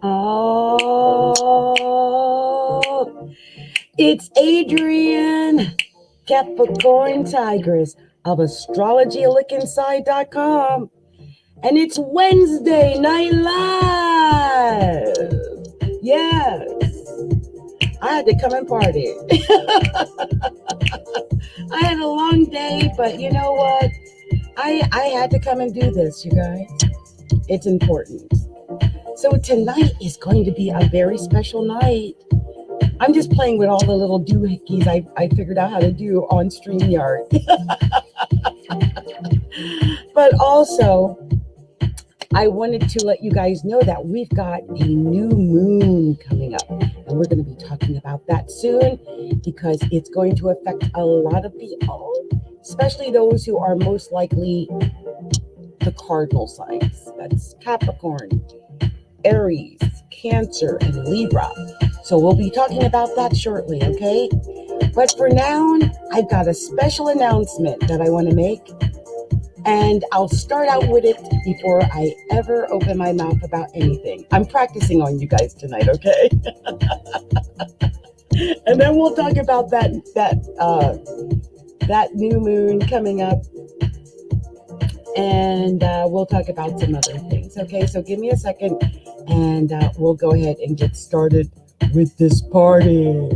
Oh, it's Adrienne, Capricorn Tigress of astrologylookinside.com. And it's Wednesday Night Live. Yes, I had to come and party. I had a long day, but you know what? I had to come and do this, you guys. It's important. So tonight is going to be a very special night. I'm just playing with all the little doohickeys I figured out how to do on StreamYard. But also, I wanted to let you guys know that we've got a new moon coming up. And we're going to be talking about that soon because it's going to affect a lot of people, especially those who are most likely the cardinal signs. That's Capricorn, Aries, Cancer, and Libra. So we'll be talking about that shortly, okay? But for now, I've got a special announcement that I want to make. And I'll start out with it before I ever open my mouth about anything. I'm practicing on you guys tonight, okay? And then we'll talk about that new moon coming up. And we'll talk about some other things, okay? So give me a second, and we'll go ahead and get started with this party.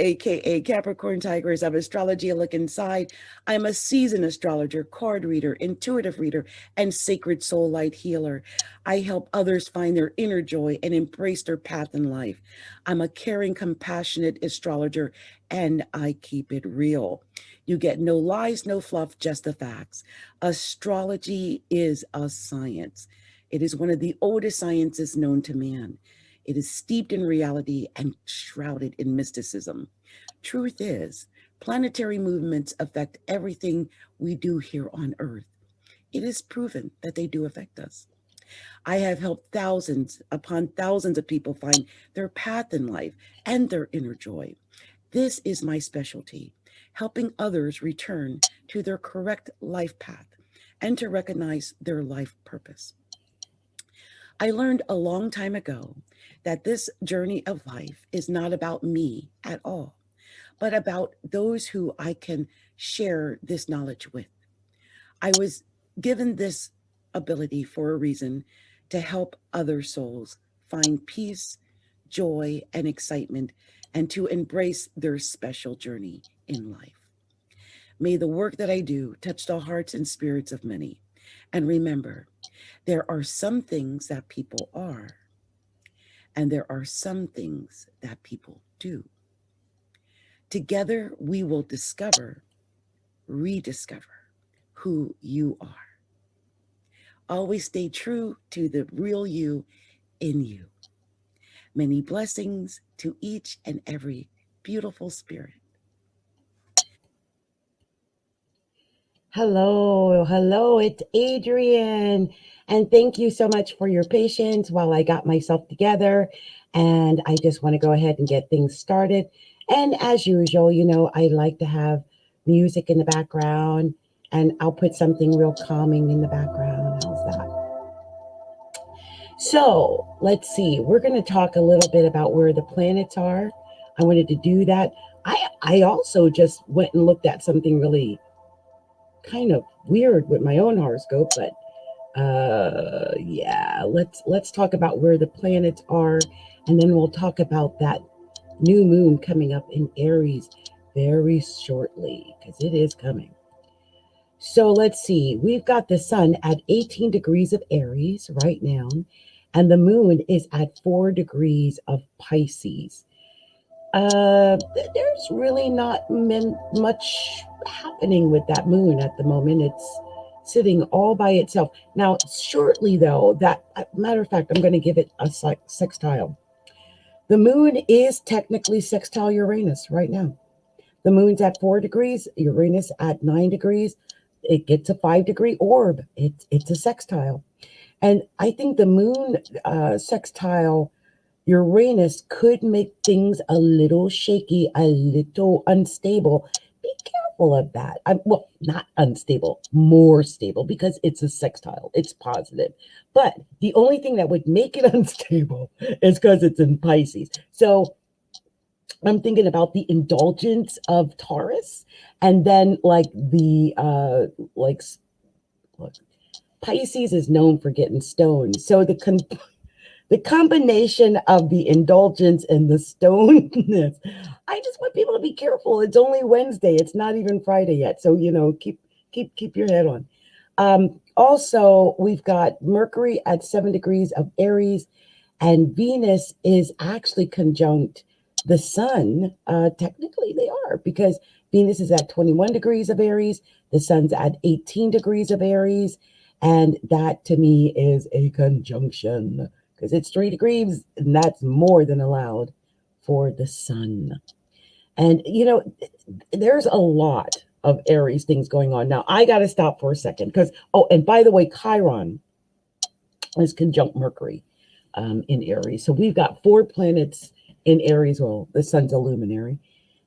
AKA Capricorn Tigers of Astrology Look Inside. I'm a seasoned astrologer, card reader, intuitive reader, and sacred soul light healer. I help others find their inner joy and embrace their path in life. I'm a caring, compassionate astrologer, and I keep it real. You get no lies, no fluff, just the facts. Astrology is a science. It is one of the oldest sciences known to man. It is steeped in reality and shrouded in mysticism. Truth is, planetary movements affect everything we do here on Earth. It is proven that they do affect us. I have helped thousands upon thousands of people find their path in life and their inner joy. This is my specialty, helping others return to their correct life path and to recognize their life purpose. I learned a long time ago that this journey of life is not about me at all, but about those who I can share this knowledge with. I was given this ability for a reason, to help other souls find peace, joy, and excitement, and to embrace their special journey in life. May the work that I do touch the hearts and spirits of many. And remember, there are some things that people are, and there are some things that people do. Together, we will discover, rediscover who you are. Always stay true to the real you in you. Many blessings to each and every beautiful spirit. Hello, it's Adrienne. And thank you so much for your patience while I got myself together. And I just want to go ahead and get things started. And as usual, I like to have music in the background, and I'll put something real calming in the background. How's that? So let's see. We're going to talk a little bit about where the planets are. I wanted to do that. I also just went and looked at something really kind of weird with my own horoscope, but yeah, let's talk about where the planets are, and then we'll talk about that new moon coming up in Aries very shortly, because it is coming. So let's see. We've got the sun at 18 degrees of Aries right now, and the moon is at 4 degrees of Pisces. There's really not much happening with that moon at the moment. It's sitting all by itself. Now, shortly though, that matter of fact, I'm going to give it a sextile. The moon is technically sextile Uranus right now. The moon's at 4 degrees, Uranus at 9 degrees. It gets a 5-degree orb. It's a sextile. And I think the moon sextile Uranus could make things a little shaky, a little unstable. Be careful of that. Well, not unstable, more stable, because it's a sextile. It's positive. But the only thing that would make it unstable is because it's in Pisces. So I'm thinking about the indulgence of Taurus, and then like Pisces is known for getting stoned. So the combination of the indulgence and the stonedness, I just want people to be careful. It's only Wednesday. It's not even Friday yet. So, keep your head on. Also, we've got Mercury at 7 degrees of Aries, and Venus is actually conjunct the sun. Technically, they are, because Venus is at 21 degrees of Aries. The sun's at 18 degrees of Aries. And that, to me, is a conjunction, because it's 3 degrees, and that's more than allowed for the sun. And, there's a lot of Aries things going on. Now, I got to stop for a second, because, and by the way, Chiron is conjunct Mercury in Aries. So we've got 4 planets in Aries. Well, the sun's a luminary.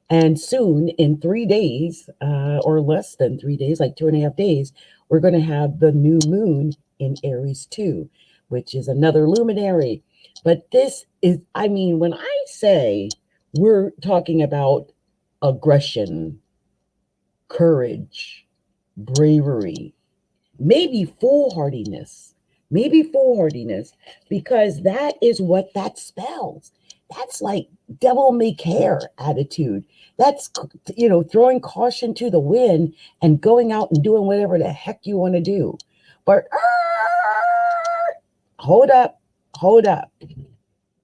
And soon, in 3 days, or less than 3 days, like 2.5 days, we're going to have the new moon in Aries too, which is another luminary. But this is, when I say we're talking about aggression, courage, bravery, maybe foolhardiness, because that is what that spells. That's like devil may care attitude. That's, throwing caution to the wind and going out and doing whatever the heck you want to do. But hold up.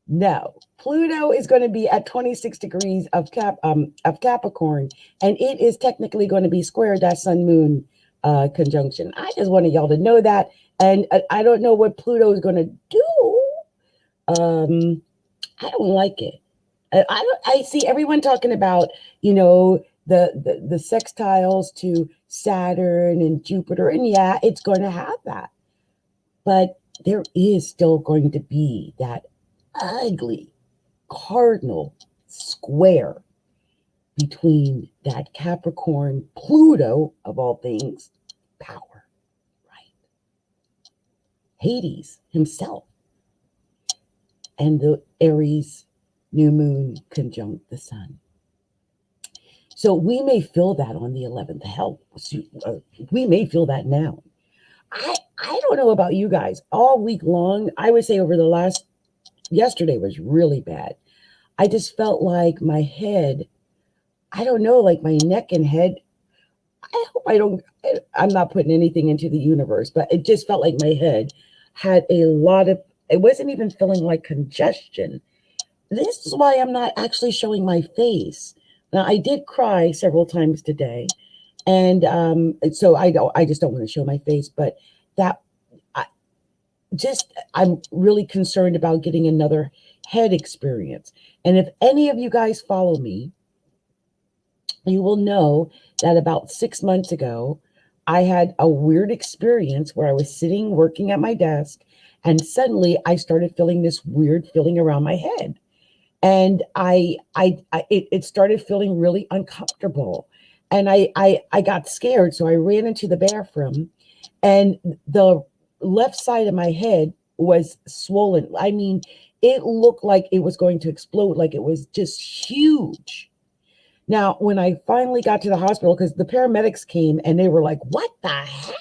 No, Pluto is going to be at 26 degrees of Capricorn, and it is technically going to be square that sun moon conjunction. I just wanted y'all to know that, and I don't know what Pluto is going to do. I don't like it. I see everyone talking about, the sextiles to Saturn and Jupiter, and yeah, it's going to have that. But there is still going to be that ugly cardinal square between that Capricorn Pluto, of all things, power, right? Hades himself, and the Aries new moon conjunct the sun. So we may feel that on the 11th. Hell, we may feel that now. I don't know about you guys. All week long, I would say over the last, yesterday was really bad. I just felt like my head, I don't know, like my neck and head. I hope I'm not putting anything into the universe, but it just felt like my head had a lot of, it wasn't even feeling like congestion. This is why I'm not actually showing my face. Now, I did cry several times today, and so I just don't want to show my face. But that, I'm really concerned about getting another head experience. And if any of you guys follow me, you will know that about 6 months ago, I had a weird experience where I was sitting working at my desk, and suddenly I started feeling this weird feeling around my head. And it started feeling really uncomfortable, and I got scared, so I ran into the bathroom, and the left side of my head was swollen. I mean, it looked like it was going to explode, like it was just huge. Now, when I finally got to the hospital, because the paramedics came and they were like, "What the heck?"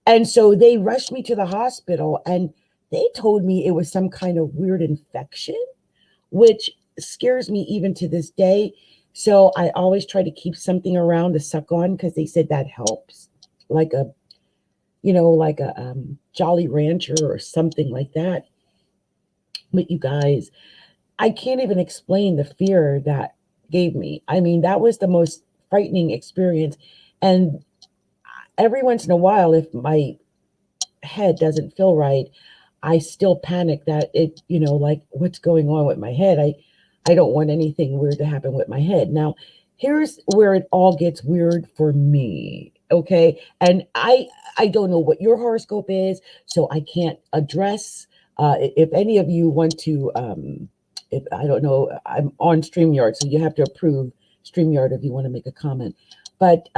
And so they rushed me to the hospital, and they told me it was some kind of weird infection, which scares me even to this day. So I always try to keep something around to suck on, because they said that helps, like a, like a Jolly Rancher or something like that. But you guys, I can't even explain the fear that gave me. I mean, that was the most frightening experience. And every once in a while, if my head doesn't feel right, I still panic that it, like, what's going on with my head? I don't want anything weird to happen with my head. Now, here's where it all gets weird for me. Okay. And I don't know what your horoscope is, so I can't address, if any of you want to, if I don't know, I'm on StreamYard, so you have to approve StreamYard if you want to make a comment. But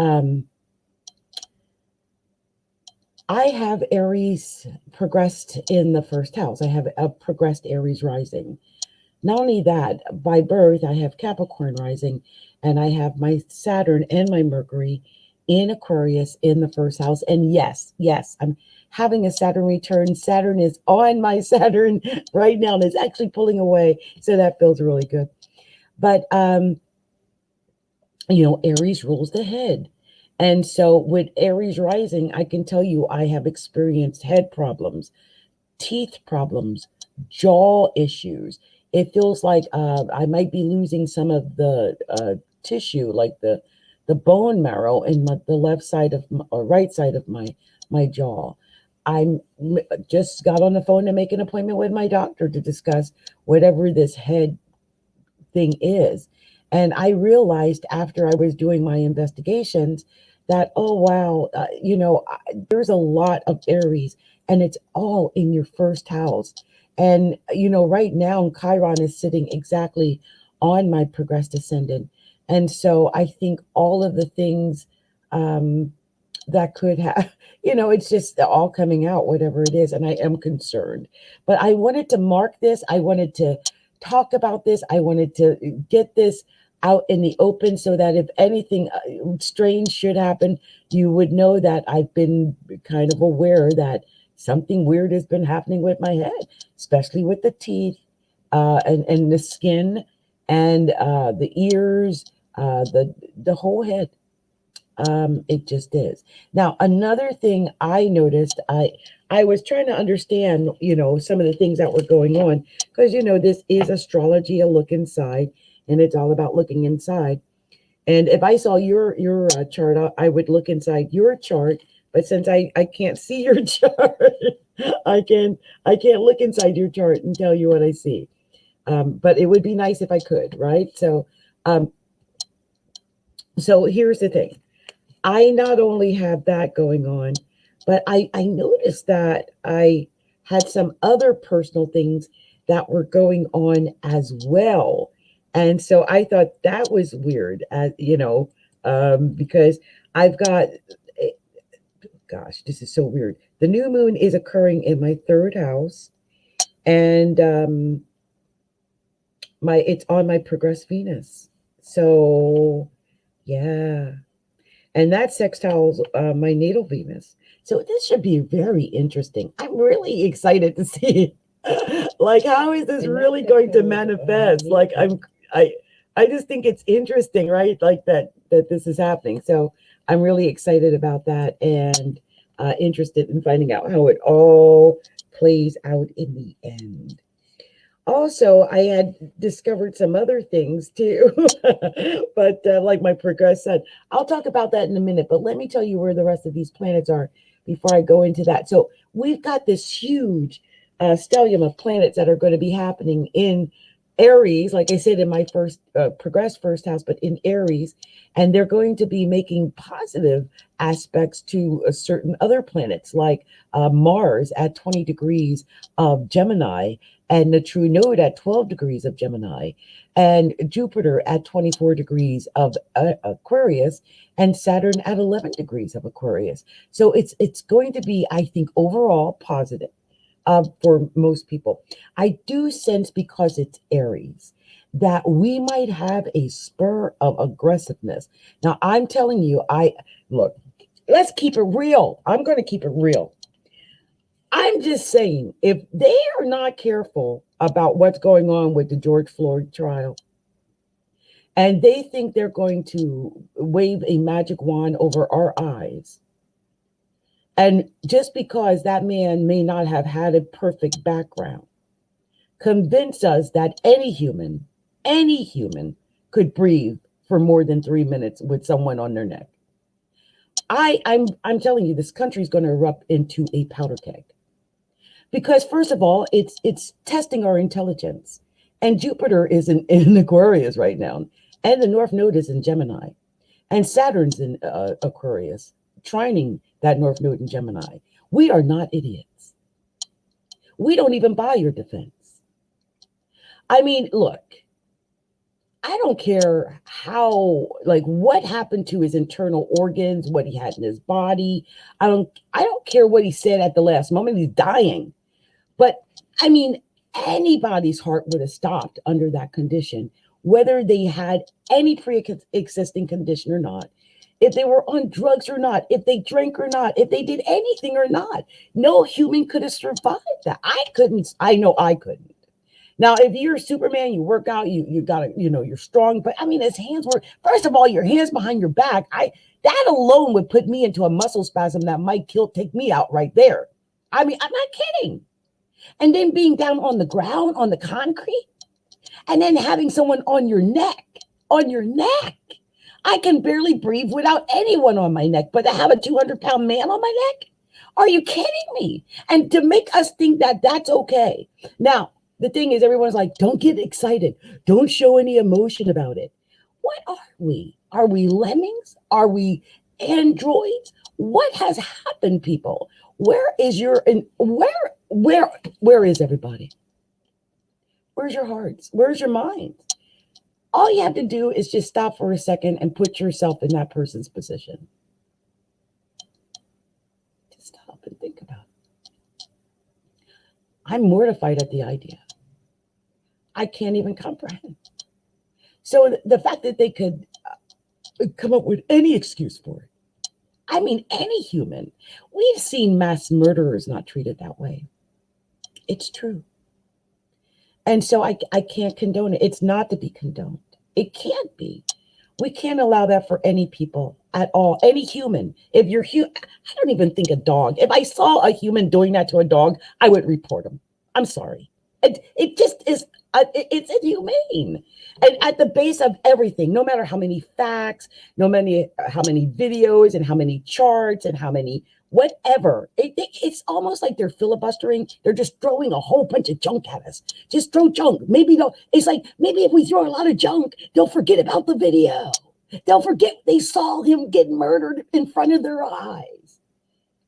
I have Aries progressed in the first house. I have a progressed Aries rising. Not only that, by birth, I have Capricorn rising, and I have my Saturn and my Mercury in Aquarius in the first house. And yes, I'm having a Saturn return. Saturn is on my Saturn right now, and it's actually pulling away. So that feels really good. But, Aries rules the head. And so with Aries rising, I can tell you I have experienced head problems, teeth problems, jaw issues. It feels like I might be losing some of the tissue, like the bone marrow in the left side of or right side of my jaw. I just got on the phone to make an appointment with my doctor to discuss whatever this head thing is. And I realized after I was doing my investigations that, oh, wow, there's a lot of Aries, and it's all in your first house. And, right now, Chiron is sitting exactly on my progressed ascendant. And so I think all of the things that could have, it's just all coming out, whatever it is. And I am concerned. But I wanted to mark this. I wanted to talk about this. I wanted to get this out in the open so that if anything strange should happen, you would know that I've been kind of aware that something weird has been happening with my head, especially with the teeth and the skin and the ears, the whole head. It just is. Now, another thing I noticed, I was trying to understand, some of the things that were going on, because, this is astrology, a look inside, and it's all about looking inside. And if I saw your chart, I would look inside your chart. But since I can't see your chart, I can't look inside your chart and tell you what I see. But it would be nice if I could, right? So here's the thing. I not only have that going on, but I noticed that I had some other personal things that were going on as well. And so I thought that was weird, as because I've got, gosh, this is so weird. The new moon is occurring in my third house, and it's on my progress Venus. So yeah, and that sextiles my natal Venus. So this should be very interesting. I'm really excited to see like how is this really going to manifest? Like I just think it's interesting, right? Like that this is happening. So I'm really excited about that, and interested in finding out how it all plays out in the end. Also, I had discovered some other things too, but like my progress said, I'll talk about that in a minute. But let me tell you where the rest of these planets are before I go into that. So we've got this huge stellium of planets that are going to be happening in Aries, like I said, in my first progress first house, but in Aries, and they're going to be making positive aspects to certain other planets, like Mars at 20 degrees of Gemini, and the true node at 12 degrees of Gemini, and Jupiter at 24 degrees of Aquarius, and Saturn at 11 degrees of Aquarius. So it's going to be, I think, overall positive for most people. I do sense, because it's Aries, that we might have a spur of aggressiveness. Now, I'm telling you, look, let's keep it real. I'm going to keep it real. I'm just saying, if they are not careful about what's going on with the George Floyd trial, and they think they're going to wave a magic wand over our eyes, and just because that man may not have had a perfect background, convince us that any human could breathe for more than 3 minutes with someone on their neck. I'm telling you, this country is going to erupt into a powder keg. Because first of all, it's testing our intelligence. And Jupiter is in Aquarius right now. And the North Node is in Gemini. And Saturn's in Aquarius, trining that North Node in Gemini. We are not idiots. We don't even buy your defense. I mean, look, I don't care what happened to his internal organs, what he had in his body. I don't care what he said at the last moment. He's dying. But I mean, anybody's heart would have stopped under that condition, whether they had any pre-existing condition or not, if they were on drugs or not, if they drank or not, if they did anything or not. No human could have survived that. I couldn't. I know I couldn't. Now, if you're Superman, you work out, you gotta, you're strong. But I mean, his hands were, first of all, your hands behind your back. That alone would put me into a muscle spasm that might take me out right there. I mean, I'm not kidding. And then being down on the ground, on the concrete, and then having someone on your neck. I can barely breathe without anyone on my neck, but to have a 200-pound man on my neck? Are you kidding me? And to make us think that that's okay. Now, the thing is, everyone's like, don't get excited. Don't show any emotion about it. What are we? Are we lemmings? Are we androids? What has happened, people? Where is where is everybody? Where's your hearts? Where's your minds? All you have to do is just stop for a second and put yourself in that person's position. Just stop and think about it. I'm mortified at the idea. I can't even comprehend. So the fact that they could come up with any excuse for it. I mean, any human. We've seen mass murderers not treated that way. It's true. And so I can't condone it. It's not to be condoned. It can't be. We can't allow that for any people at all. Any human. If you're human, I don't even think a dog. If I saw a human doing that to a dog, I would report him. I'm sorry. It just is. It's inhumane. And at the base of everything, no matter how many facts, how many videos and how many charts and how many whatever, it's almost like they're filibustering. They're just throwing a whole bunch of junk at us. Just throw junk. Maybe if we throw a lot of junk, they'll forget about the video. They'll forget they saw him get murdered in front of their eyes.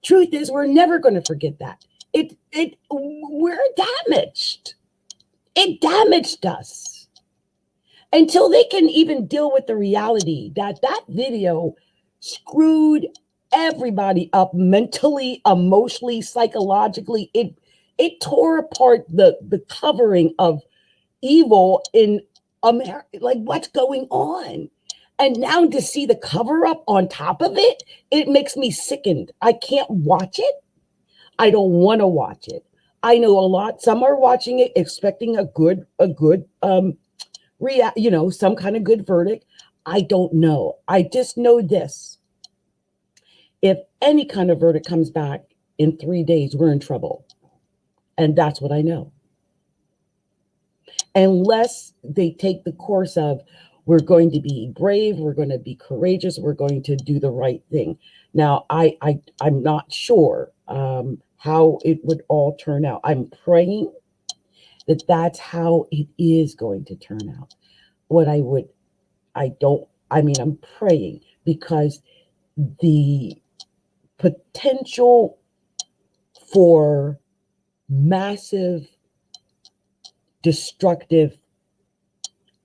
Truth is, we're never going to forget that. We're damaged. It damaged us until they can even deal with the reality that that video screwed everybody up mentally, emotionally, psychologically. It tore apart the covering of evil in America. Like, what's going on? And now to see the cover up on top of it, it makes me sickened. I can't watch it. I don't want to watch it. I know a lot. Some are watching it expecting a good some kind of good verdict. I don't know. I just know this. If any kind of verdict comes back in 3 days, we're in trouble. And that's what I know. Unless they take the course of, we're going to be brave, we're going to be courageous, we're going to do the right thing. Now, I'm not sure how it would all turn out. I'm praying that that's how it is going to turn out. I'm praying, because the potential for massive destructive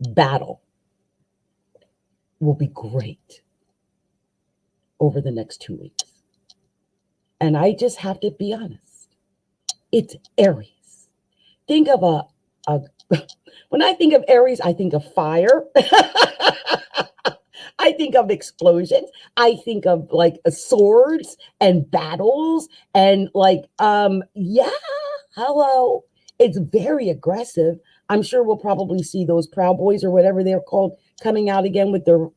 battle will be great over the next 2 weeks. And I just have to be honest. It's Aries. Think of when I think of Aries, I think of fire. I think of explosions. I think of like swords and battles and hello. It's very aggressive. I'm sure we'll probably see those Proud Boys or whatever they're called coming out again with their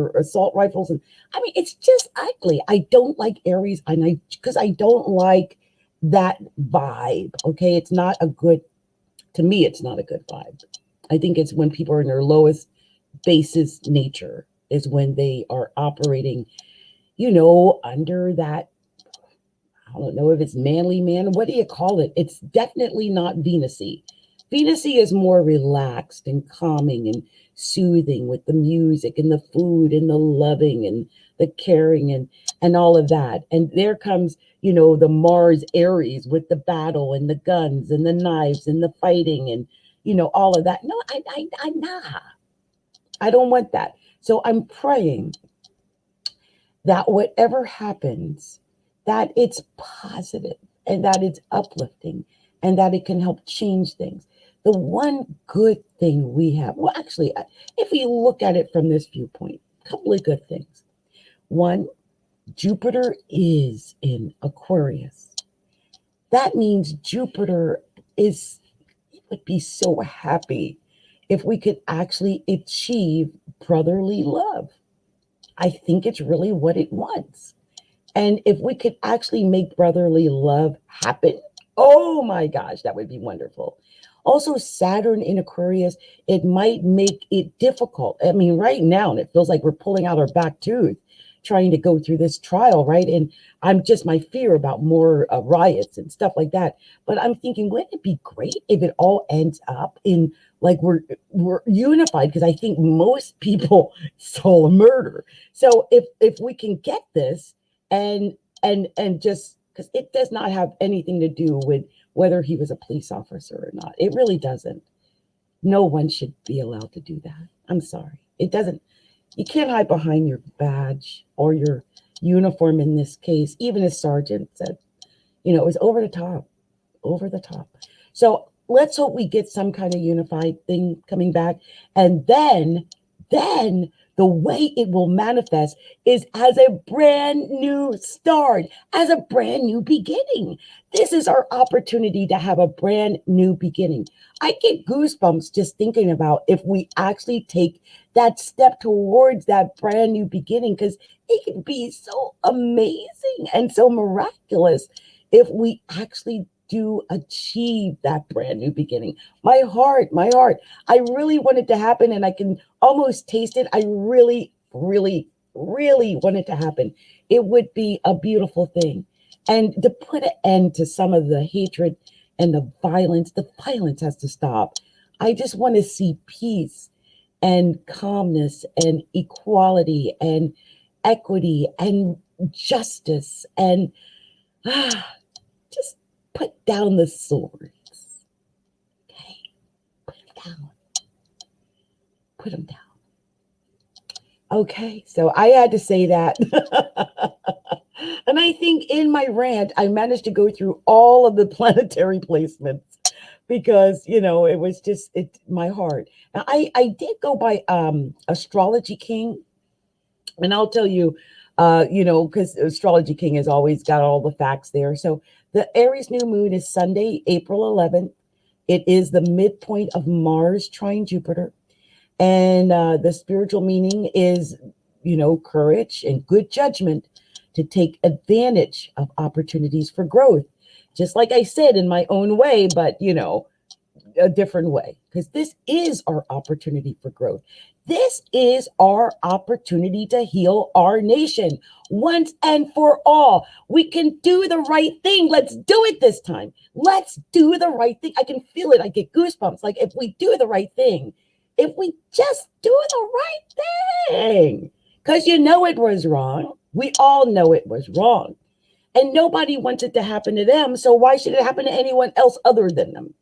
assault rifles. And I mean, it's just ugly. I don't like Aries, because I don't like that vibe. Okay, it's not a good. To me, it's not a good vibe. I think it's when people are in their lowest, basest nature is when they are operating, under that. I don't know if it's manly man. What do you call it? It's definitely not Venus-y. Venus-y is more relaxed and calming and soothing with the music and the food and the loving and the caring and all of that. And there comes, the Mars Aries with the battle and the guns and the knives and the fighting and, all of that. No, nah. I don't want that. So I'm praying that whatever happens, that it's positive and that it's uplifting and that it can help change things. The one good thing we have, well, actually, if we look at it from this viewpoint, a couple of good things. One, Jupiter is in Aquarius. That means Jupiter would be so happy if we could actually achieve brotherly love. I think it's really what it wants. And if we could actually make brotherly love happen, oh my gosh, that would be wonderful. Also, Saturn in Aquarius, it might make it difficult. I mean, right now, and it feels like we're pulling out our back tooth trying to go through this trial, right? And I'm just my fear about more riots and stuff like that. But I'm thinking, wouldn't it be great if it all ends up in like we're unified? Because I think most people saw a murder. So if we can get this and just because it does not have anything to do with whether he was a police officer or not. It really doesn't. No one should be allowed to do that. I'm sorry. It doesn't. You can't hide behind your badge or your uniform in this case. Even as Sergeant said, it was over the top, over the top. So let's hope we get some kind of unified thing coming back. And then the way it will manifest is as a brand new start, as a brand new beginning. This is our opportunity to have a brand new beginning. I get goosebumps just thinking about if we actually take that step towards that brand new beginning, because it can be so amazing and so miraculous if we actually do achieve that brand new beginning. My heart, I really want it to happen, and I can almost taste it. I really, really, really want it to happen. It would be a beautiful thing. And to put an end to some of the hatred and the violence has to stop. I just want to see peace and calmness and equality and equity and justice and just put down the swords. Okay, put them down. Put them down. Okay, so I had to say that. And I think in my rant, I managed to go through all of the planetary placements because, you know, it was just my heart. Now, I did go by Astrology King, and I'll tell you, you know, because Astrology King has always got all the facts there. So the Aries new moon is Sunday, April 11th. It is the midpoint of Mars trine Jupiter. And the spiritual meaning is, you know, courage and good judgment to take advantage of opportunities for growth. Just like I said, in my own way, but, you know, a different way, because this is our opportunity for growth. This is our opportunity to heal our nation once and for all. We can do the right thing. Let's do it this time. Let's do the right thing. I can feel it. I get goosebumps. Like, if we do the right thing, if we just do the right thing, because you know it was wrong. We all know it was wrong. And nobody wants it to happen to them. So why should it happen to anyone else other than them?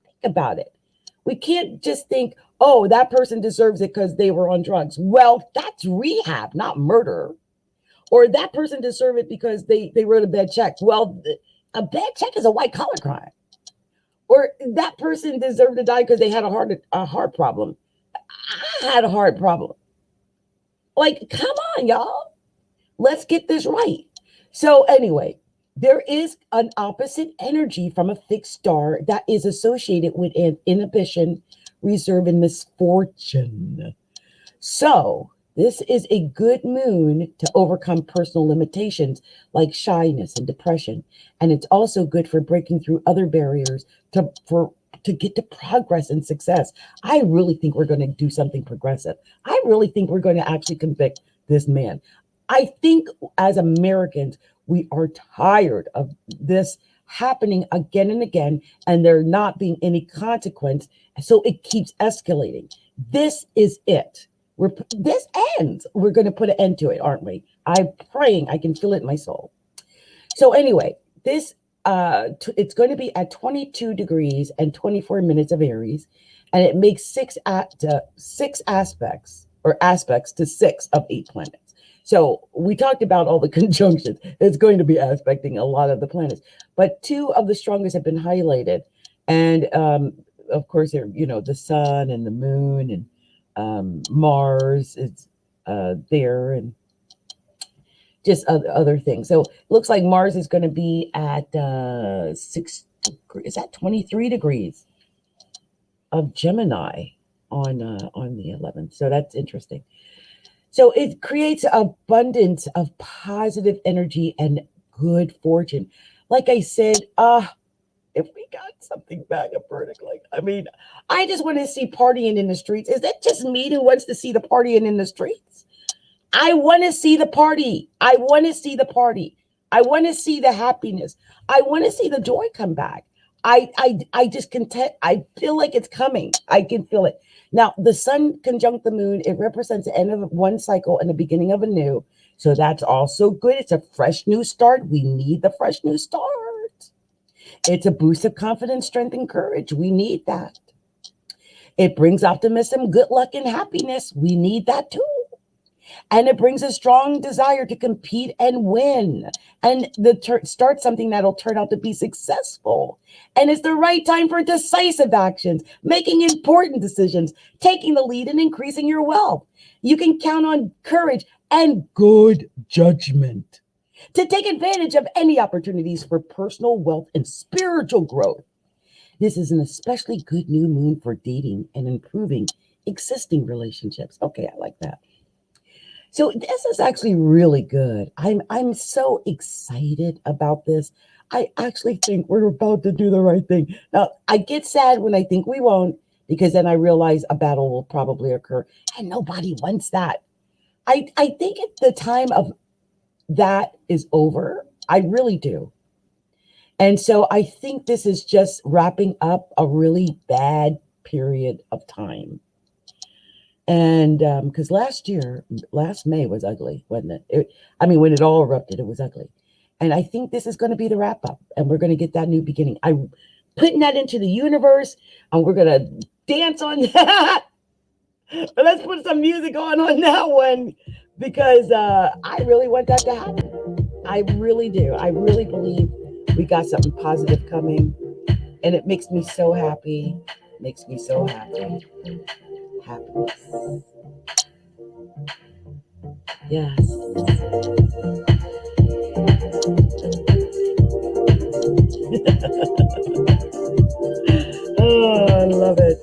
Think about it. We can't just think, oh, that person deserves it because they were on drugs. Well, that's rehab, not murder. Or that person deserved it because they wrote a bad check. Well, a bad check is a white collar crime. Or that person deserved to die because they had a heart problem. I had a heart problem. Like, come on, y'all. Let's get this right. So anyway, there is an opposite energy from a fixed star that is associated with an inhibition, reserve, and misfortune. So this is a good moon to overcome personal limitations like shyness and depression. And it's also good for breaking through other barriers to get to progress and success. I really think we're going to do something progressive. I really think we're going to actually convict this man. I think as Americans, we are tired of this happening again and again, and there not being any consequence. So it keeps escalating. This is it. This ends. We're going to put an end to it, aren't we? I'm praying. I can feel it in my soul. So anyway, this it's going to be at 22 degrees and 24 minutes of Aries, and it makes six aspects to 6 of 8 planets. So we talked about all the conjunctions. It's going to be aspecting a lot of the planets, but 2 of the strongest have been highlighted, and of course, you know, the sun and the moon and Mars is there, and just other things. So it looks like Mars is going to be at 6 degrees. Is that 23 degrees of Gemini on the 11th? So that's interesting. So it creates abundance of positive energy and good fortune. Like I said, if we got something back at vertically, I mean, I just want to see partying in the streets. Is that just me who wants to see the partying in the streets? I want to see the party. I want to see the party. I want to see the happiness. I want to see the joy come back. I just content. I feel like it's coming. I can feel it. Now, the sun conjunct the moon, it represents the end of one cycle and the beginning of a new. So that's also good. It's a fresh new start. We need the fresh new start. It's a boost of confidence, strength, and courage. We need that. It brings optimism, good luck, and happiness. We need that too. And it brings a strong desire to compete and win and start something that'll turn out to be successful. And it's the right time for decisive actions, making important decisions, taking the lead, and increasing your wealth. You can count on courage and good judgment to take advantage of any opportunities for personal wealth and spiritual growth. This is an especially good new moon for dating and improving existing relationships. Okay, I like that. So this is actually really good. I'm so excited about this. I actually think we're about to do the right thing. Now, I get sad when I think we won't, because then I realize a battle will probably occur, and nobody wants that. I think the time of that is over. I really do. And so I think this is just wrapping up a really bad period of time. And because last May was ugly, wasn't it? When it all erupted, it was ugly. And I think this is going to be the wrap up, and we're going to get that new beginning. I'm putting that into the universe, and we're going to dance on that. But let's put some music on that one, because I really want that to happen. I really do. I really believe we got something positive coming, and it makes me so happy. Makes me so happy. Happiness. Yes. Oh, I love it.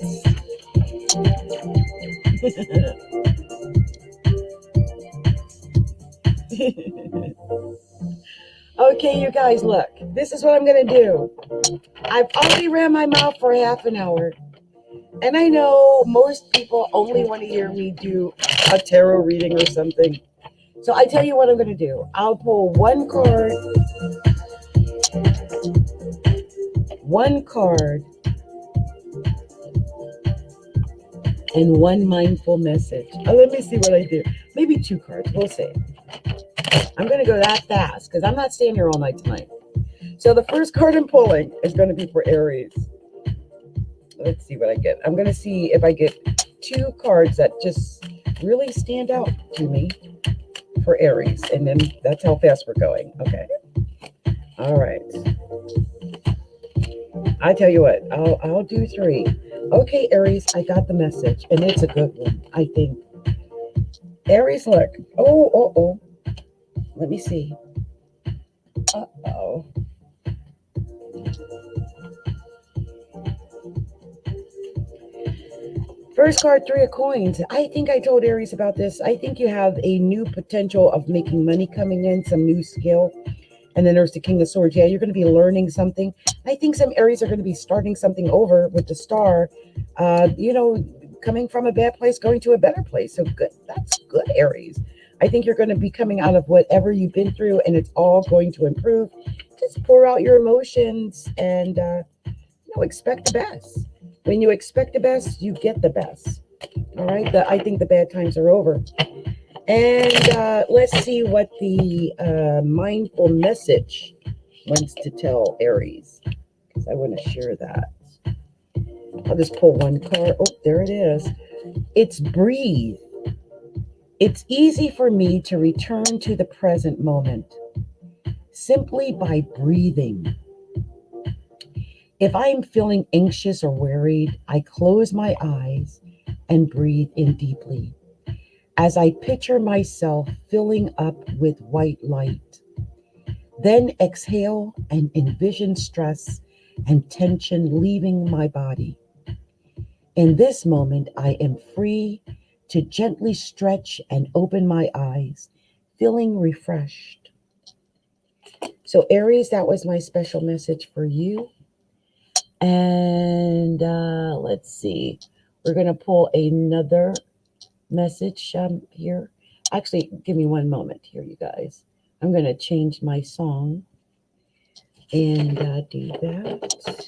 Okay, you guys, look. This is what I'm going to do. I've already ran my mouth for half an hour. And I know most people only want to hear me do a tarot reading or something. So I tell you what I'm going to do. I'll pull one card, and one mindful message. Let me see what I do. Maybe 2 cards. We'll see. I'm going to go that fast because I'm not staying here all night tonight. So the first card I'm pulling is going to be for Aries. Let's see what I get. I'm going to see if I get 2 cards that just really stand out to me for Aries. And then that's how fast we're going. Okay. All right. I tell you what, I'll do 3. Okay, Aries, I got the message, and it's a good one, I think. Aries, look. Oh. Let me see. Uh-oh. First card, 3 of coins. I think I told Aries about this. I think you have a new potential of making money coming in, some new skill. And then there's the King of Swords. Yeah, you're going to be learning something. I think some Aries are going to be starting something over with the Star. Coming from a bad place, going to a better place. So good. That's good, Aries. I think you're going to be coming out of whatever you've been through, and it's all going to improve. Just pour out your emotions and expect the best. When you expect the best, you get the best. All right. I think the bad times are over. And let's see what the mindful message wants to tell Aries, because I want to share that. I'll just pull one card. Oh, there it is. It's breathe. It's easy for me to return to the present moment simply by breathing. If I'm feeling anxious or worried, I close my eyes and breathe in deeply as I picture myself filling up with white light. Then exhale and envision stress and tension leaving my body. In this moment, I am free to gently stretch and open my eyes, feeling refreshed. So Aries, that was my special message for you. And let's see. We're going to pull another message here. Actually, give me one moment here, you guys. I'm going to change my song and do that.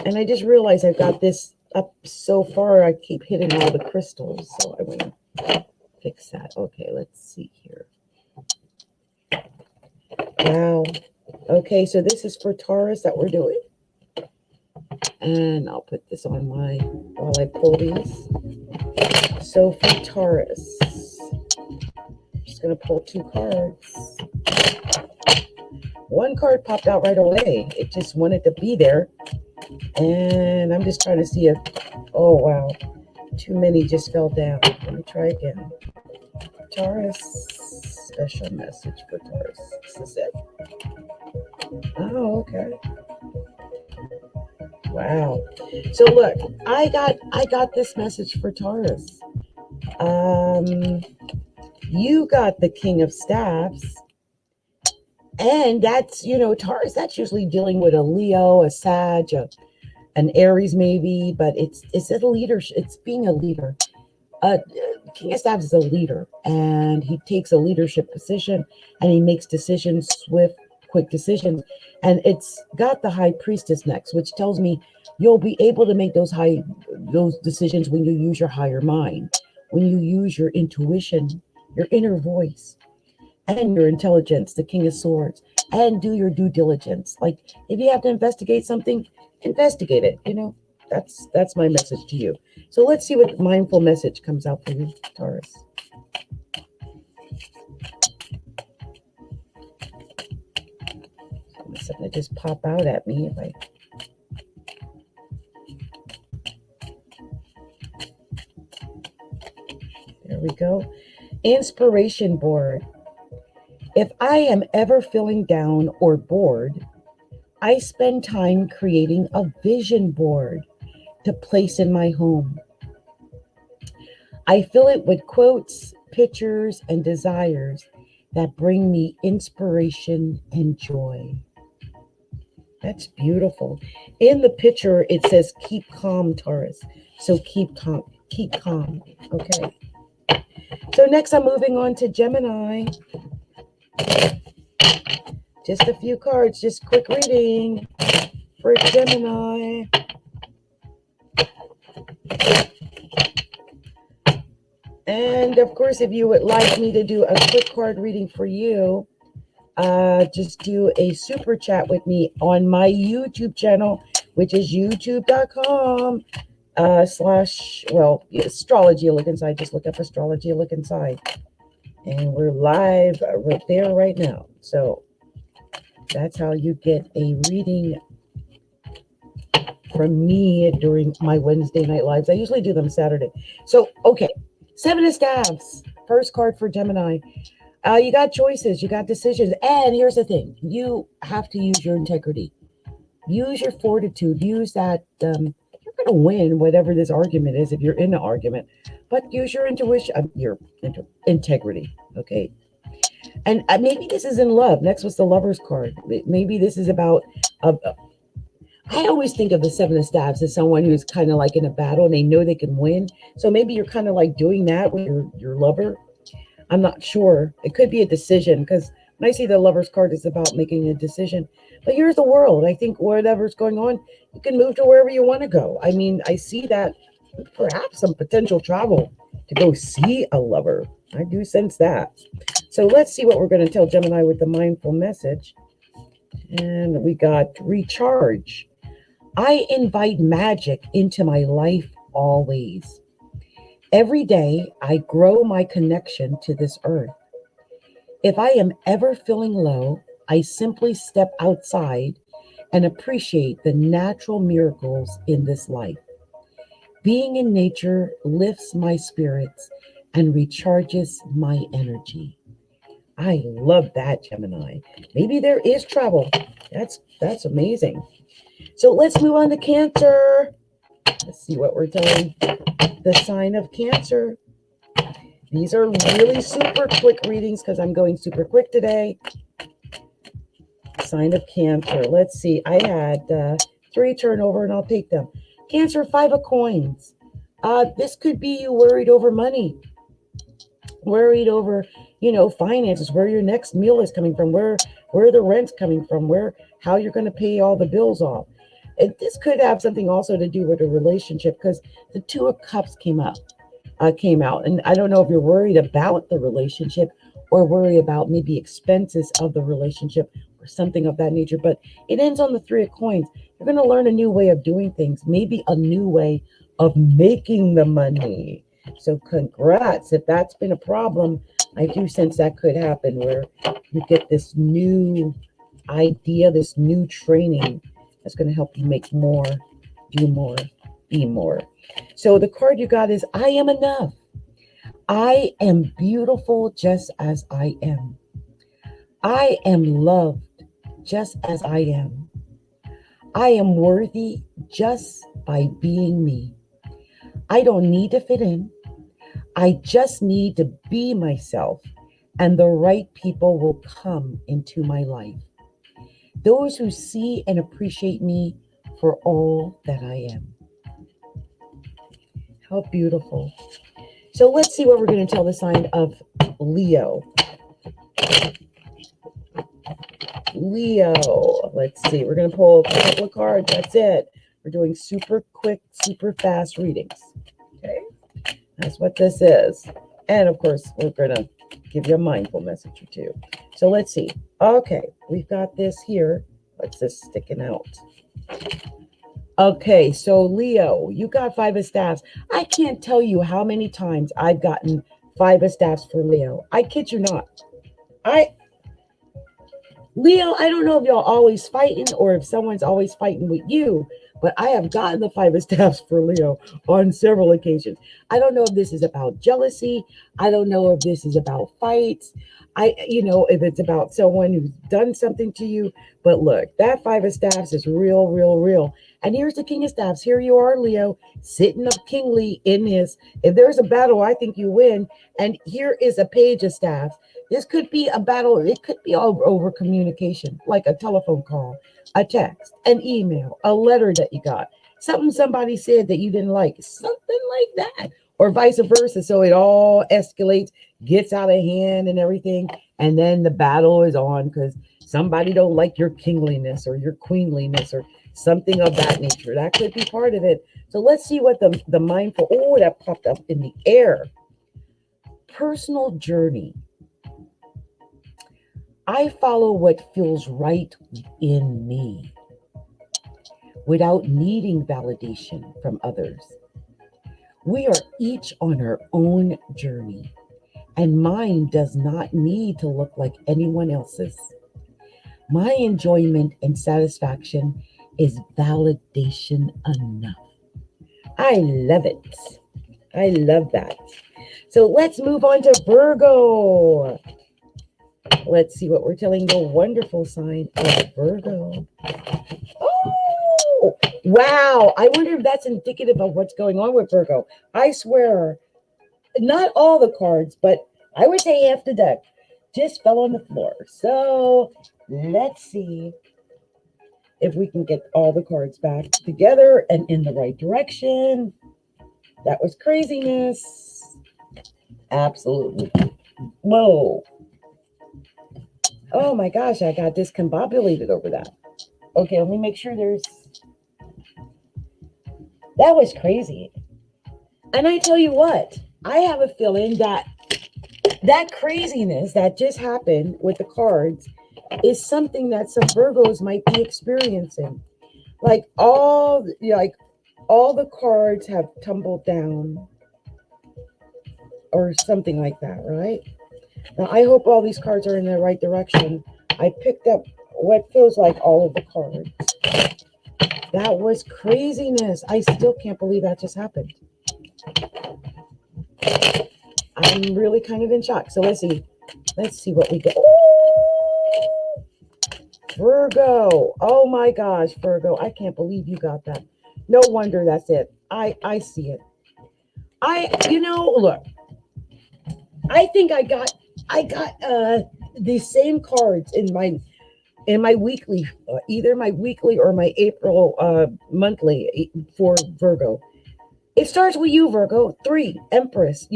And I just realized I've got this up so far, I keep hitting all the crystals. So I want to fix that. Okay, let's see here. Wow. Okay, so this is for Taurus that we're doing. And I'll put this on while I pull these. So for Taurus, I'm just going to pull 2 cards. One card popped out right away. It just wanted to be there. And I'm just trying to see if, oh wow, too many just fell down. Let me try again. Taurus, special message for Taurus. This is it. Oh, okay. Wow. So look, I got this message for Taurus. You got the King of Staffs. And that's, Taurus, that's usually dealing with a Leo, a Sag, an Aries maybe, but it's a leadership. It's being a leader. King of Staffs is a leader, and he takes a leadership position, and he makes decisions, swift, quick decisions. And it's got the High Priestess next, which tells me you'll be able to make those decisions when you use your higher mind, when you use your intuition, your inner voice. and your intelligence, the King of Swords, and do your due diligence. Like if you have to investigate something, investigate it. You know, that's my message to you. So let's see what mindful message comes out for you, Taurus. Something that just pop out at me if I. There we go. Inspiration board. If I am ever feeling down or bored, I spend time creating a vision board to place in my home. I fill it with quotes, pictures, and desires that bring me inspiration and joy. That's beautiful. In the picture, it says, keep calm, Taurus. So keep calm. Keep calm. Okay. So next, I'm moving on to Gemini. Just a few cards, just quick reading for Gemini. And of course, if you would like me to do a quick card reading for you, just do a super chat with me on my YouTube channel, which is youtube.com / Astrology Look Inside. Just look up Astrology Look Inside. And we're live right there right now. So that's how you get a reading from me during my Wednesday night lives. I usually do them Saturday. So, okay. 7 of Staves. First card for Gemini. You got choices. You got decisions. And here's the thing. You have to use your integrity. Use your fortitude. Use that. You're going to win whatever this argument is if you're in an argument. But use your intuition, your integrity. Okay. And maybe this is in love. Next was the Lover's card. Maybe this is about. I always think of the 7 of Staves as someone who's kind of like in a battle and they know they can win. So maybe you're kind of like doing that with your lover. I'm not sure. It could be a decision because when I see the Lover's card, it's about making a decision. But here's the world. I think whatever's going on, you can move to wherever you want to go. I mean, I see that perhaps some potential travel to go see a lover. I do sense that. So let's see what we're going to tell Gemini with the mindful message. And we got recharge. I invite magic into my life always. Every day, I grow my connection to this earth. If I am ever feeling low, I simply step outside and appreciate the natural miracles in this life. Being in nature lifts my spirits and recharges my energy. I love that, Gemini. Maybe there is travel. That's amazing. So let's move on to Cancer. Let's see what we're telling the sign of Cancer. These are really super quick readings because I'm going super quick today. Sign of Cancer. Let's see. I had 3 turnover and I'll take them. Cancer, 5 of coins. This could be you worried over money. Worried over, finances, where your next meal is coming from, where the rent's coming from, how you're going to pay all the bills off. And this could have something also to do with a relationship because the 2 of Cups came out. And I don't know if you're worried about the relationship or worry about maybe expenses of the relationship or something of that nature. But it ends on the 3 of coins. You're going to learn a new way of doing things, maybe a new way of making the money. So congrats. If that's been a problem, I do sense that could happen where you get this new idea, this new training that's going to help you make more, do more, be more. So the card you got is I am enough. I am beautiful just as I am. I am loved just as I am. I am worthy just by being me. I don't need to fit in. I just need to be myself, and the right people will come into my life. Those who see and appreciate me for all that I am. How beautiful. So let's see what we're going to tell the sign of Leo. Leo. Let's see. We're going to pull a couple of cards. That's it. We're doing super quick, super fast readings. Okay. That's what this is. And of course, we're going to give you a mindful message or two. So let's see. Okay, we've got this here. What's this sticking out? Okay, so Leo, you got 5 of staffs. I can't tell you how many times I've gotten 5 of staffs for Leo. I kid you not. Leo, I don't know if y'all always fighting or if someone's always fighting with you, but I have gotten the 5 of staffs for Leo on several occasions. I don't know if this is about jealousy. I don't know if this is about fights. If it's about someone who's done something to you. But look, that 5 of staffs is real, real, real. And here's the King of Staffs. Here you are, Leo, sitting up kingly in this. If there's a battle, I think you win. And here is a Page of Staffs. This could be a battle. It could be all over communication, like a telephone call, a text, an email, a letter that you got, something somebody said that you didn't like, something like that, or vice versa. So it all escalates, gets out of hand and everything. And then the battle is on because somebody don't like your kingliness or your queenliness or something of that nature. That could be part of it. So let's see what the mindful, that popped up in the air. Personal journey. I follow what feels right in me without needing validation from others. We are each on our own journey, and mine does not need to look like anyone else's. My enjoyment and satisfaction is validation enough. I love it. I love that. So let's move on to Virgo. Let's see what we're telling the wonderful sign of Virgo. Oh, wow. I wonder if that's indicative of what's going on with Virgo. I swear, not all the cards, but I would say half the deck just fell on the floor. So let's see if we can get all the cards back together and in the right direction. That was craziness. Absolutely. Whoa. Oh my gosh, I got discombobulated over that. Okay, let me make sure that was crazy. And I tell you what, I have a feeling that craziness that just happened with the cards is something that some Virgos might be experiencing. Like all the cards have tumbled down or something like that, right? Now, I hope all these cards are in the right direction. I picked up what feels like all of the cards. That was craziness. I still can't believe that just happened. I'm really kind of in shock. So let's see. Let's see what we get. Ooh! Virgo. Oh my gosh, Virgo. I can't believe you got that. No wonder that's it. I see it. Look. I think I got the same cards in my weekly, either my weekly or my April monthly for Virgo. It starts with you, Virgo. 3, Empress.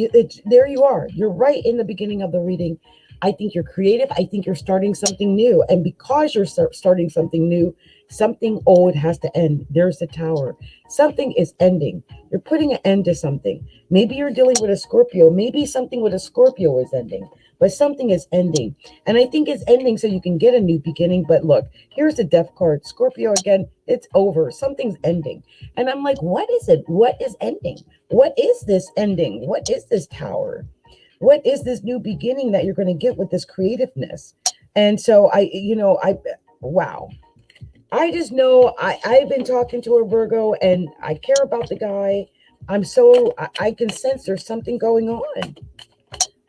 There you are. You're right in the beginning of the reading. I think you're creative. I think you're starting something new. And because you're starting something new, something old has to end. There's the Tower. Something is ending. You're putting an end to something. Maybe you're dealing with a Scorpio. Maybe something with a Scorpio is ending. But something is ending. And I think it's ending so you can get a new beginning. But look, here's the Death card. Scorpio again, it's over. Something's ending. And I'm like, what is it? What is ending? What is this ending? What is this Tower? What is this new beginning that you're going to get with this creativeness? And so wow. I just know I've been talking to a Virgo and I care about the guy. I can sense there's something going on.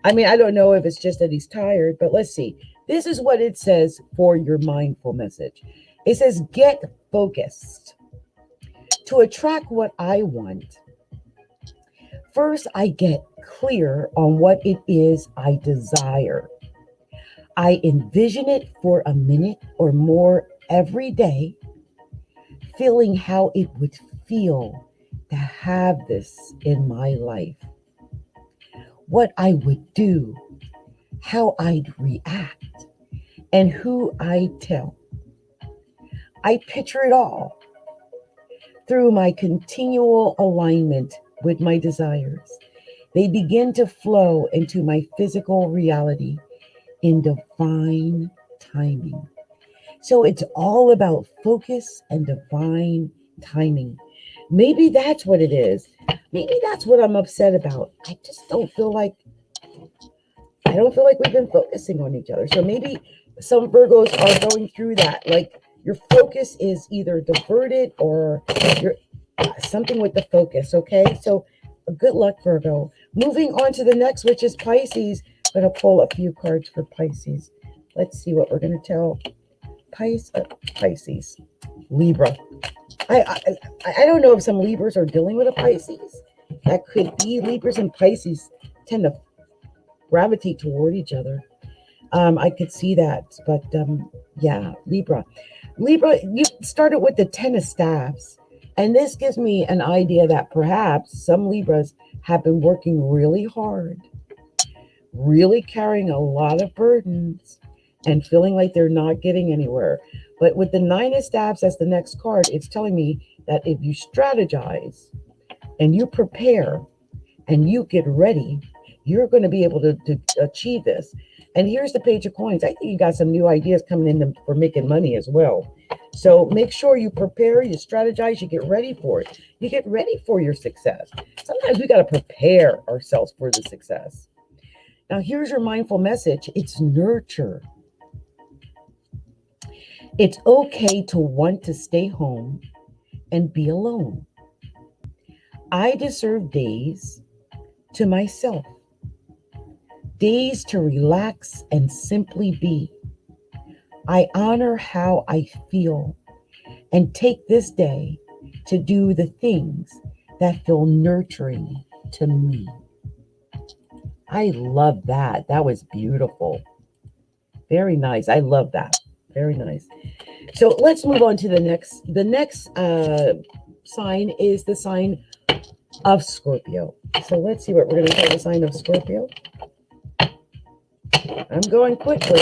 I mean, I don't know if it's just that he's tired, but let's see. This is what it says for your mindful message. It says, get focused. To attract what I want, first I get clear on what it is I desire. I envision it for a minute or more every day, feeling how it would feel to have this in my life. What I would do, how I'd react, and who I'd tell. I picture it all through my continual alignment with my desires. They begin to flow into my physical reality in divine timing. So it's all about focus and divine timing. Maybe that's what it is. Maybe that's what I'm upset about. I just don't feel like we've been focusing on each other. So maybe some Virgos are going through that. Like your focus is either diverted or you're something with the focus. Okay. So good luck, Virgo. Moving on to the next, which is Pisces. I'm going to pull a few cards for Pisces. Let's see what we're going to tell Pisces. Libra. I don't know if some Libras are dealing with a Pisces. That could be. Libras and Pisces tend to gravitate toward each other. I could see that, but yeah, Libra, you started with the 10 of staffs, and this gives me an idea that perhaps some Libras have been working really hard, really carrying a lot of burdens and feeling like they're not getting anywhere. But with the 9 of staffs as the next card, it's telling me that if you strategize and you prepare and you get ready, you're going to be able to achieve this. And here's the Page of Coins. I think you got some new ideas coming in for making money as well. So make sure you prepare, you strategize, you get ready for it. You get ready for your success. Sometimes we got to prepare ourselves for the success. Now, here's your mindful message. It's nurture. It's okay to want to stay home and be alone. I deserve days to myself. Days to relax and simply be. I honor how I feel and take this day to do the things that feel nurturing to me. I love that. That was beautiful. Very nice. I love that. Very nice. So let's move on to the next. The next sign is the sign of Scorpio. So let's see what we're going to call the sign of Scorpio. I'm going quickly.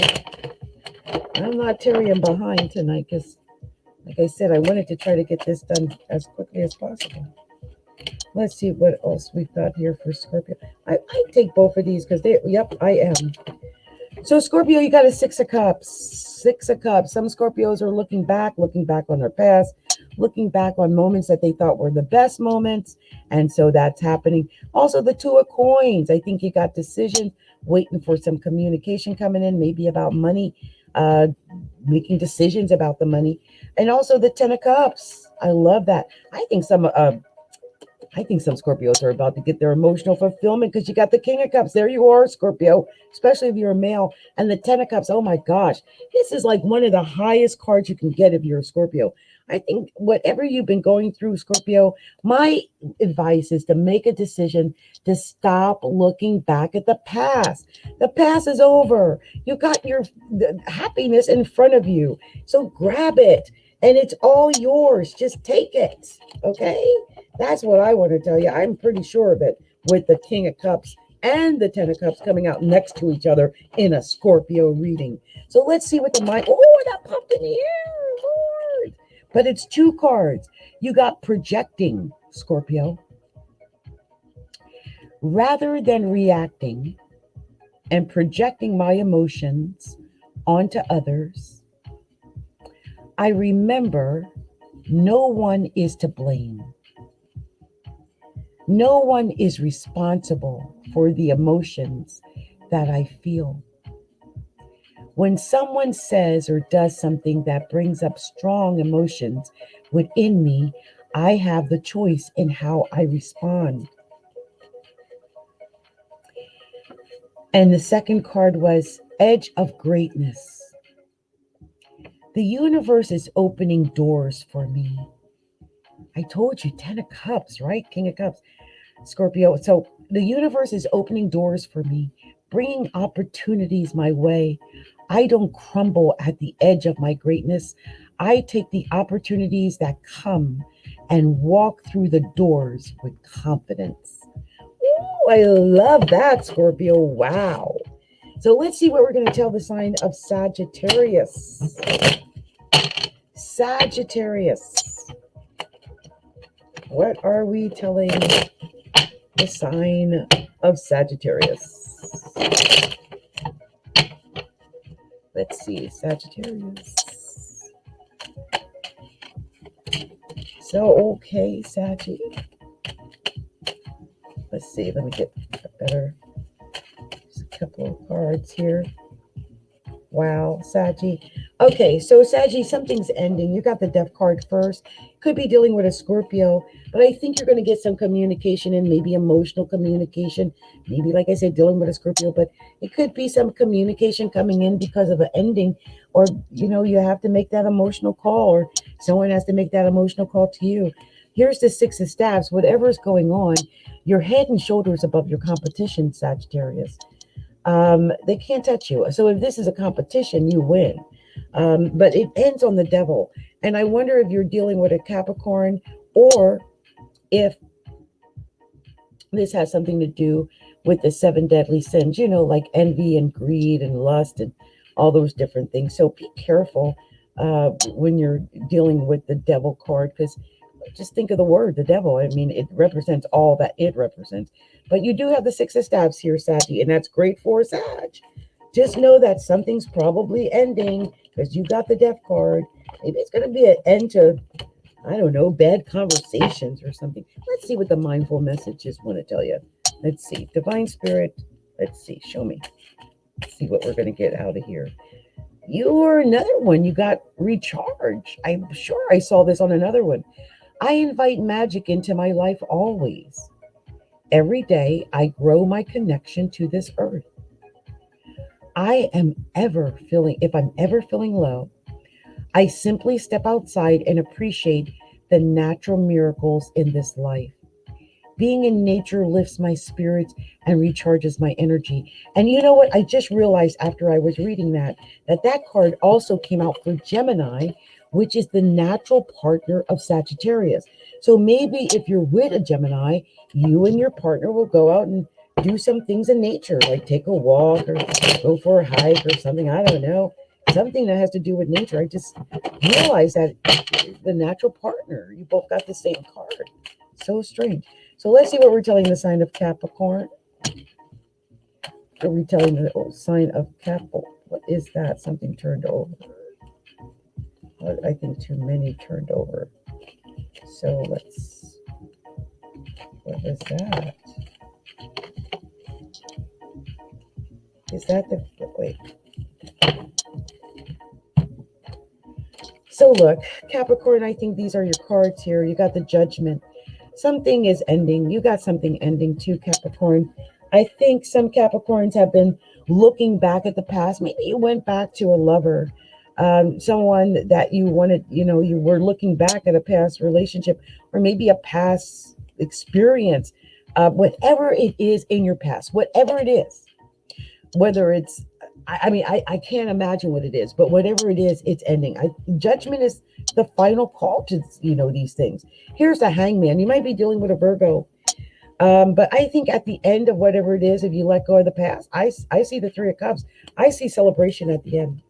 I'm not tarrying behind tonight because, like I said, I wanted to try to get this done as quickly as possible. Let's see what else we've got here for Scorpio. I take both of these because yep, I am. So Scorpio, you got a 6 of Cups. 6 of Cups. Some Scorpios are looking back on their past, looking back on moments that they thought were the best moments. And so that's happening. Also, the 2 of Coins. I think you got decisions, waiting for some communication coming in, maybe about money, making decisions about the money. And also the 10 of Cups. I love that. I think some Scorpios are about to get their emotional fulfillment because you got the King of Cups. There you are, Scorpio, especially if you're a male. And the 10 of Cups, oh my gosh, this is like one of the highest cards you can get if you're a Scorpio. I think whatever you've been going through, Scorpio, my advice is to make a decision to stop looking back at the past. The past is over. You got your happiness in front of you. So grab it and it's all yours. Just take it. Okay? That's what I want to tell you. I'm pretty sure that with the King of Cups and the 10 of Cups coming out next to each other in a Scorpio reading. So let's see what the mind. Oh, that popped in the air, Lord. But it's 2 cards. You got projecting, Scorpio. Rather than reacting and projecting my emotions onto others, I remember no one is to blame. No one is responsible for the emotions that I feel. When someone says or does something that brings up strong emotions within me, I have the choice in how I respond. And the second card was Edge of Greatness. The universe is opening doors for me. I told you, 10 of Cups, right? King of Cups, Scorpio. So the universe is opening doors for me, bringing opportunities my way. I don't crumble at the edge of my greatness. I take the opportunities that come and walk through the doors with confidence. Ooh, I love that, Scorpio. Wow. So let's see what we're going to tell the sign of Sagittarius. Sagittarius. What are we telling the sign of Sagittarius. Let's see, Sagittarius. So, okay, Saggy. Let's see, let me get a better, just a couple of cards here. Wow, Saggy. Okay, so Saggy, something's ending. You got the Death card first. Could be dealing with a Scorpio, but I think you're going to get some communication and maybe emotional communication. Maybe, like I said, dealing with a Scorpio, but it could be some communication coming in because of an ending, or, you know, you have to make that emotional call, or someone has to make that emotional call to you. Here's the Six of Staves. Whatever is going on, you're head and shoulders above your competition, Sagittarius. They can't touch you. So if this is a competition, you win. But it ends on the Devil. And I wonder if you're dealing with a Capricorn, or if this has something to do with the 7 deadly sins, you know, like envy and greed and lust and all those different things. So be careful when you're dealing with the Devil card, because just think of the word, the Devil. I mean, it represents all that it represents. But you do have the Six of Staves here, Saggy, and that's great for Sag. Just know that something's probably ending, because you got the Death card. Maybe it's going to be an end to, I don't know, bad conversations or something. Let's see what the mindful messages want to tell you. Let's see. Divine Spirit. Let's see. Show me. Let's see what we're going to get out of here. You're another one. You got recharge. I'm sure I saw this on another one. I invite magic into my life always. Every day I grow my connection to this earth. If I'm ever feeling low, I simply step outside and appreciate the natural miracles in this life. Being in nature lifts my spirits and recharges my energy. And you know what? I just realized after I was reading that card also came out for Gemini, which is the natural partner of Sagittarius. So maybe if you're with a Gemini, you and your partner will go out and do some things in nature, like take a walk or go for a hike or something. I don't know. Something that has to do with nature. I just realized that the natural partner, you both got the same card. So strange. So let's see what we're telling the sign of Capricorn. Are we telling the sign of Capricorn? What is that? Something turned over. I think too many turned over. So let's, what is that? Is that the, wait. So look, Capricorn, I think these are your cards here. You got the Judgment. Something is ending. You got something ending too, Capricorn. I think some Capricorns have been looking back at the past. Maybe you went back to a lover, someone that you wanted, you know, you were looking back at a past relationship, or maybe a past experience, whatever it is in your past, whatever it is, whether it's, I can't imagine what it is, but whatever it is, it's ending. Judgment is the final call to, you know, these things. Here's the Hangman. You might be dealing with a Virgo. But I think at the end of whatever it is, if you let go of the past, I see the Three of Cups. I see celebration at the end.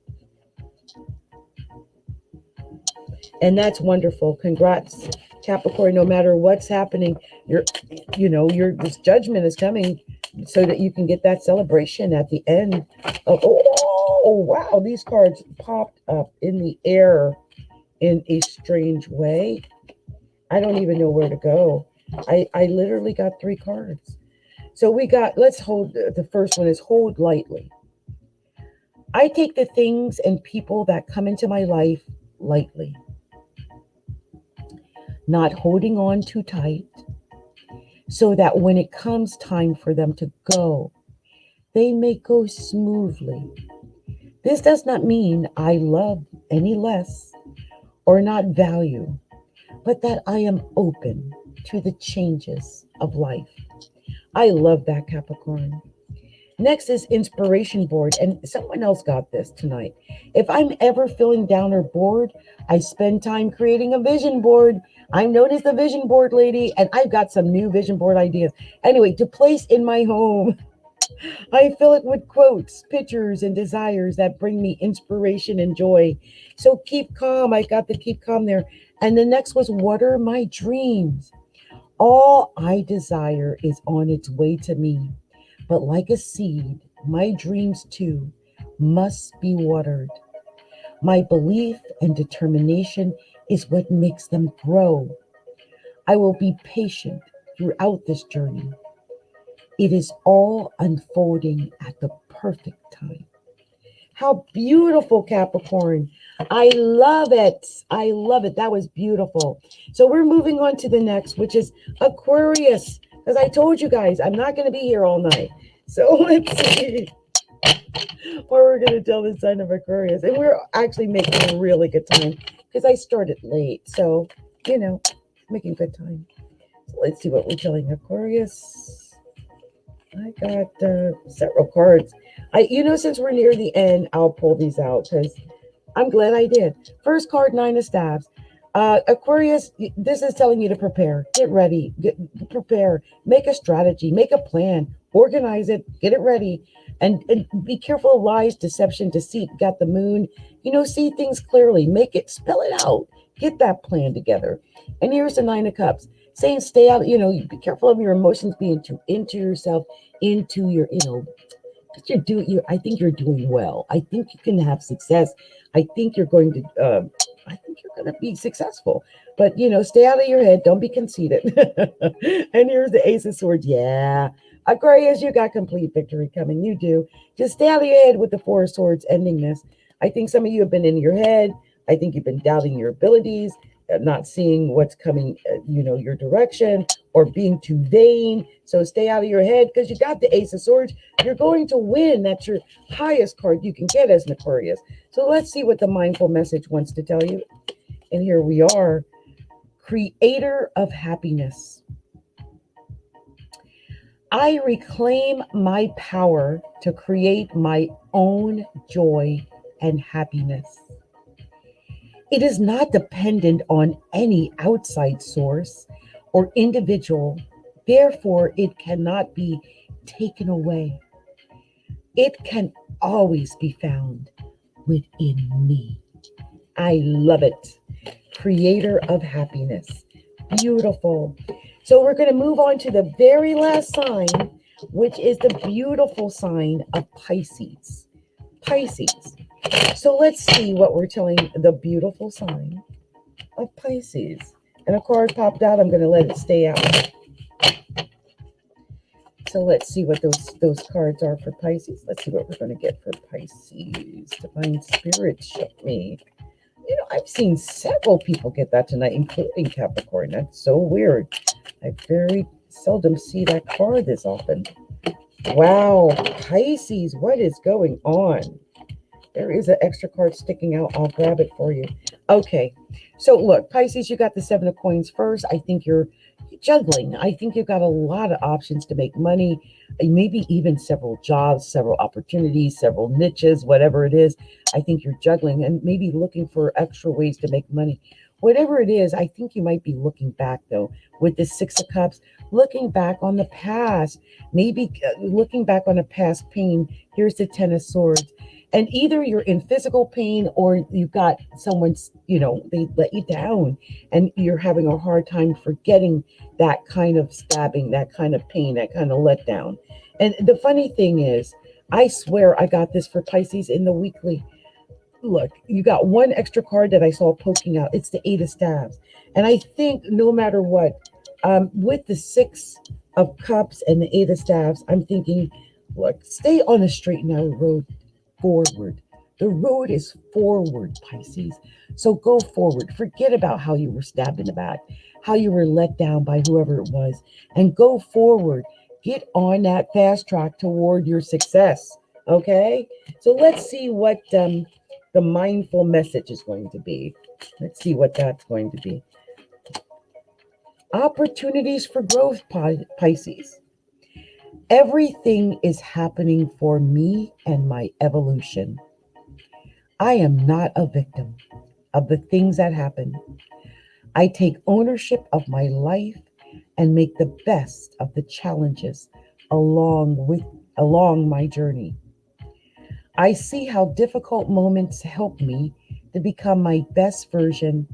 And that's wonderful. Congrats, Capricorn. No matter what's happening, this judgment is coming so that you can get that celebration at the end. Oh, wow. These cards popped up in the air in a strange way. I don't even know where to go. I literally got 3 cards. So let's hold, the first one is hold lightly. I take the things and people that come into my life lightly, not holding on too tight, so that when it comes time for them to go, they may go smoothly. This does not mean I love any less or not value, but that I am open to the changes of life. I love that, Capricorn. Next is inspiration board, and someone else got this tonight. If I'm ever feeling down or bored, I spend time creating a vision board. I'm known as the vision board lady, and I've got some new vision board ideas. Anyway, to place in my home, I fill it with quotes, pictures, and desires that bring me inspiration and joy. So keep calm. I got the keep calm there. And the next was, what are my dreams? All I desire is on its way to me. But like a seed, my dreams too must be watered. My belief and determination is what makes them grow. I will be patient throughout this journey. It is all unfolding at the perfect time. How beautiful, Capricorn. I love it. I love it. That was beautiful. So we're moving on to the next, which is Aquarius. Because I told you guys, I'm not going to be here all night. So let's see what we're going to tell the sign of Aquarius. And we're actually making a really good time because I started late. So, making good time. So let's see what we're telling Aquarius. I got several cards. Since we're near the end, I'll pull these out because I'm glad I did. First card, Nine of Staves. Aquarius, this is telling you to prepare. Get ready. Prepare. Make a strategy. Make a plan. Organize it. Get it ready. And be careful of lies, deception, deceit. Got the moon. See things clearly. Make it. Spell it out. Get that plan together. And here's the Nine of Cups. Saying stay out, be careful of your emotions being too into yourself, into your, I think you're doing well. I think you can have success. I think you're going to, be successful. But, stay out of your head. Don't be conceited. And here's the Ace of Swords. Yeah. Aquarius, you got complete victory coming. You do. Just stay out of your head with the Four of Swords ending this. I think some of you have been in your head. I think you've been doubting your abilities, not seeing what's coming, your direction, or being too vain. So stay out of your head because you got the Ace of Swords. You're going to win. That's your highest card you can get as an Aquarius. So let's see what the mindful message wants to tell you. And here we are. Creator of happiness. I reclaim my power to create my own joy and happiness. It is not dependent on any outside source or individual. Therefore, it cannot be taken away. It can always be found within me. I love it. Creator of happiness. Beautiful. So we're going to move on to the very last sign, which is the beautiful sign of Pisces. Pisces. So let's see what we're telling the beautiful sign of Pisces. And a card popped out. I'm going to let it stay out. So let's see what those cards are for Pisces. Let's see what we're going to get for Pisces. Divine Spirit, show me. I've seen several people get that tonight, including Capricorn. That's so weird. I very seldom see that card this often. Wow, Pisces, what is going on? There is an extra card sticking out. I'll grab it for you. Okay, so look, Pisces, you got the Seven of Coins first. I think you're juggling. I think you've got a lot of options to make money, maybe even several jobs, several opportunities, several niches, whatever it is. I think you're juggling and maybe looking for extra ways to make money. Whatever it is, I think you might be looking back, though, with the Six of Cups, looking back on the past, maybe looking back on a past pain. Here's the Ten of Swords. And either you're in physical pain or you've got someone's, they let you down and you're having a hard time forgetting that kind of stabbing, that kind of pain, that kind of letdown. And the funny thing is, I swear I got this for Pisces in the weekly. Look, you got one extra card that I saw poking out. It's the Eight of Staves. And I think no matter what, with the Six of Cups and the Eight of Staves, I'm thinking, look, stay on a straight and narrow road. Forward. The road is forward, Pisces. So go forward. Forget about how you were stabbed in the back, how you were let down by whoever it was, and go forward. Get on that fast track toward your success. Okay? So let's see what the mindful message is going to be. Let's see what that's going to be. Opportunities for growth, Pisces. Everything is happening for me and my evolution. I am not a victim of the things that happen. I take ownership of my life and make the best of the challenges along my journey. I see how difficult moments help me to become my best version,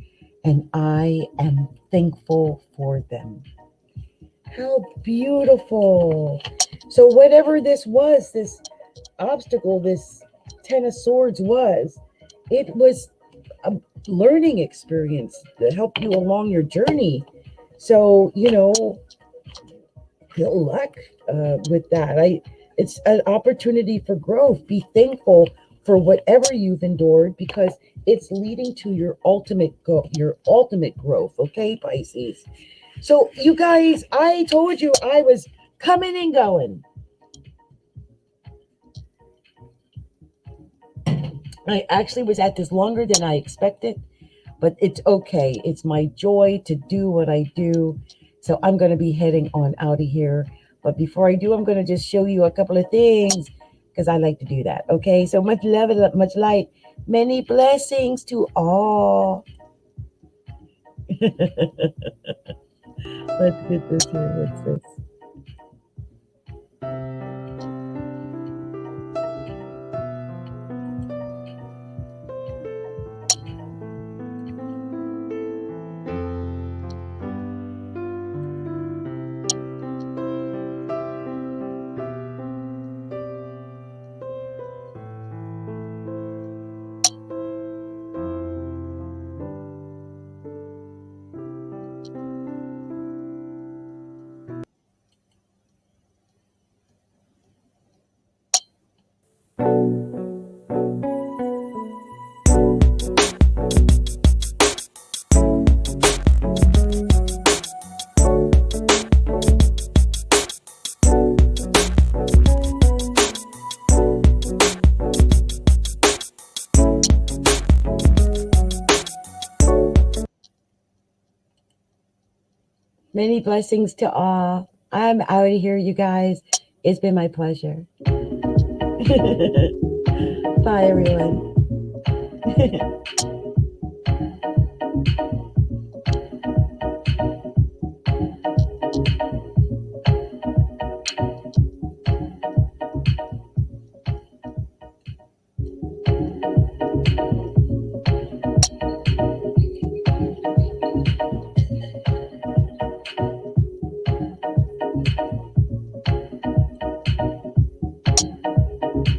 and I am thankful for them. How beautiful. So whatever this was, this obstacle, this Ten of Swords was, it was a learning experience to help you along your journey. So, good luck with that. It's an opportunity for growth. Be thankful for whatever you've endured because it's leading to your ultimate growth. Okay, Pisces. So, you guys, I told you I was coming and going. I actually was at this longer than I expected, but it's okay. It's my joy to do what I do. So I'm going to be heading on out of here. But before I do, I'm going to just show you a couple of things because I like to do that. Okay. So much love and much light. Many blessings to all. Let's get this here. What's this? Many blessings to all. I'm out of here, you guys. It's been my pleasure. Bye, everyone.